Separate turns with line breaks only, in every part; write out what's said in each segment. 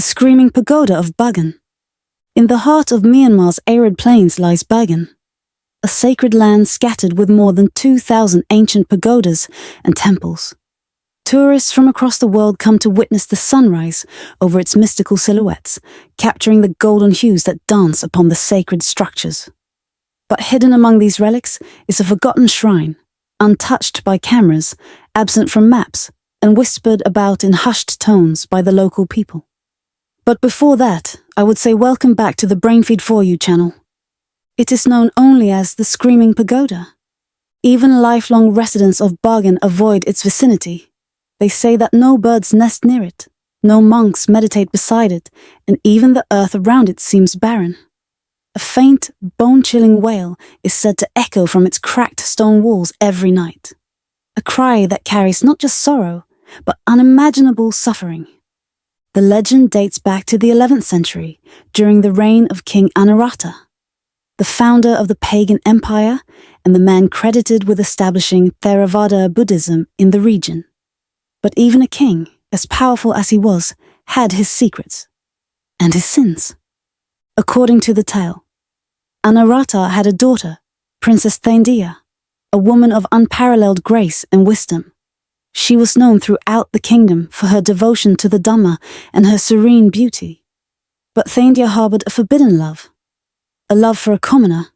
screaming pagoda of Bagan. In the heart of Myanmar's arid plains lies Bagan, a sacred land scattered with more than 2,000 ancient pagodas and temples. Tourists from across the world come to witness the sunrise over its mystical silhouettes, capturing the golden hues that dance upon the sacred structures. But hidden among these relics is a forgotten shrine, untouched by cameras, absent from maps, and whispered about in hushed tones by the local people. But before that, I would say welcome back to the Brainfeed For You channel. It is known only as the Screaming Pagoda. Even lifelong residents of Bagan avoid its vicinity. They say that no birds nest near it, no monks meditate beside it, and even the earth around it seems barren. A faint, bone-chilling wail is said to echo from its cracked stone walls every night. A cry that carries not just sorrow, but unimaginable suffering. The legend dates back to the 11th century, during the reign of King Anawrahta, the founder of the pagan empire and the man credited with establishing Theravada Buddhism in the region. But even a king, as powerful as he was, had his secrets and his sins. According to the tale, Anawrahta had a daughter, Princess Theindya, a woman of unparalleled grace and wisdom. She was known throughout the kingdom for her devotion to the Dhamma and her serene beauty. But Theindya harbored a forbidden love, a love for a commoner,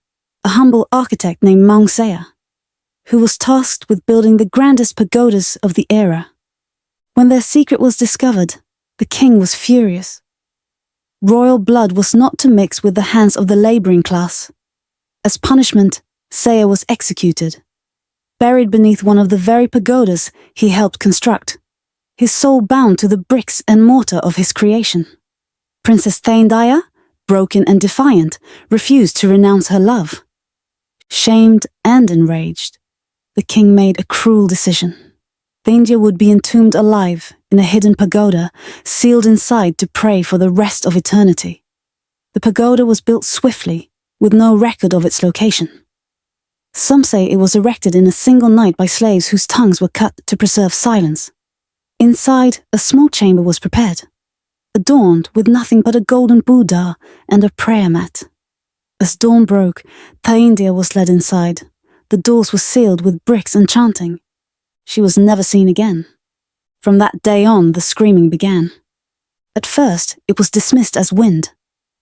a humble architect named Saya, who was tasked with building the grandest pagodas of the era. When their secret was discovered, the king was furious. Royal blood was not to mix with the hands of the laboring class. As punishment, Saya was executed, buried beneath one of the very pagodas he helped construct, his soul bound to the bricks and mortar of his creation. Princess Theindya, broken and defiant, refused to renounce her love. Shamed and enraged, the king made a cruel decision. Theindya would be entombed alive in a hidden pagoda, sealed inside to pray for the rest of eternity. The pagoda was built swiftly, with no record of its location. Some say it was erected in a single night by slaves whose tongues were cut to preserve silence. Inside, a small chamber was prepared, adorned with nothing but a golden Buddha and a prayer mat. As dawn broke, Theindya was led inside. The doors were sealed with bricks and chanting. She was never seen again. From that day on, the screaming began. At first, it was dismissed as wind,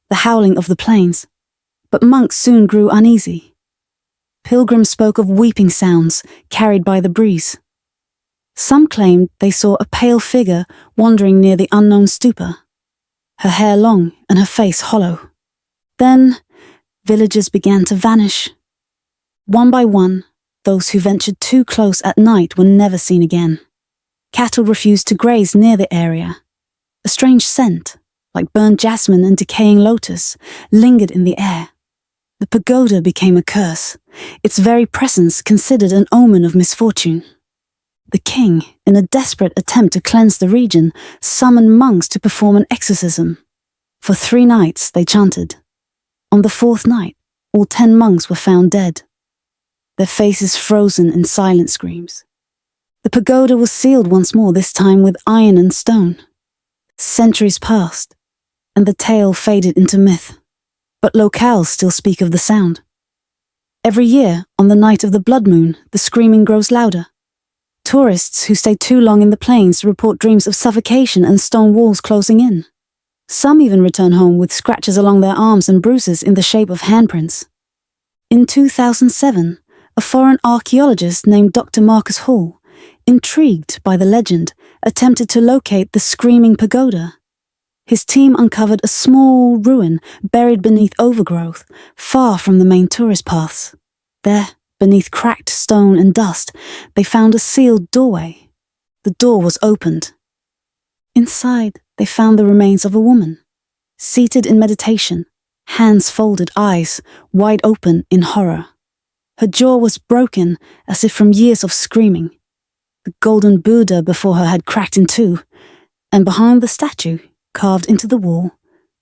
the howling of the plains, but monks soon grew uneasy. Pilgrims spoke of weeping sounds carried by the breeze. Some claimed they saw a pale figure wandering near the unknown stupa, her hair long and her face hollow. Then, villagers began to vanish. One by one, those who ventured too close at night were never seen again. Cattle refused to graze near the area. A strange scent, like burned jasmine and decaying lotus, lingered in the air. The pagoda became a curse, its very presence considered an omen of misfortune. The king, in a desperate attempt to cleanse the region, summoned monks to perform an exorcism. For 3 nights they chanted. On the 4th night, all 10 monks were found dead, their faces frozen in silent screams. The pagoda was sealed once more, this time with iron and stone. Centuries passed, and the tale faded into myth, but locales still speak of the sound. Every year, on the night of the blood moon, the screaming grows louder. Tourists who stay too long in the plains report dreams of suffocation and stone walls closing in. Some even return home with scratches along their arms and bruises in the shape of handprints. In 2007, a foreign archaeologist named Dr. Marcus Hall, intrigued by the legend, attempted to locate the Screaming Pagoda. His team uncovered a small ruin buried beneath overgrowth, far from the main tourist paths. There, beneath cracked stone and dust, they found a sealed doorway. The door was opened. Inside, they found the remains of a woman, seated in meditation, hands folded, eyes wide open in horror. Her jaw was broken as if from years of screaming. The golden Buddha before her had cracked in two, and behind the statue, carved into the wall,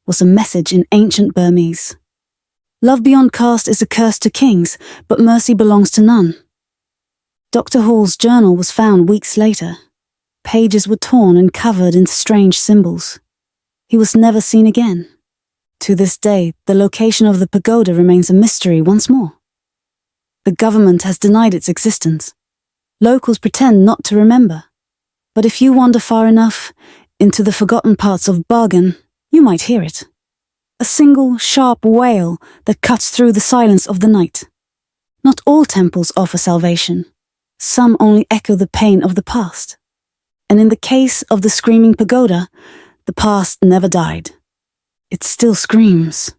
was a message in ancient Burmese. Love beyond caste is a curse to kings, but mercy belongs to none. Dr. Hall's journal was found weeks later. Pages were torn and covered in strange symbols. He was never seen again. To this day, the location of the pagoda remains a mystery once more. The government has denied its existence. Locals pretend not to remember. But if you wander far enough into the forgotten parts of Bagan, you might hear it. A single, sharp wail that cuts through the silence of the night. Not all temples offer salvation. Some only echo the pain of the past. And in the case of the Screaming Pagoda, the past never died. It still screams.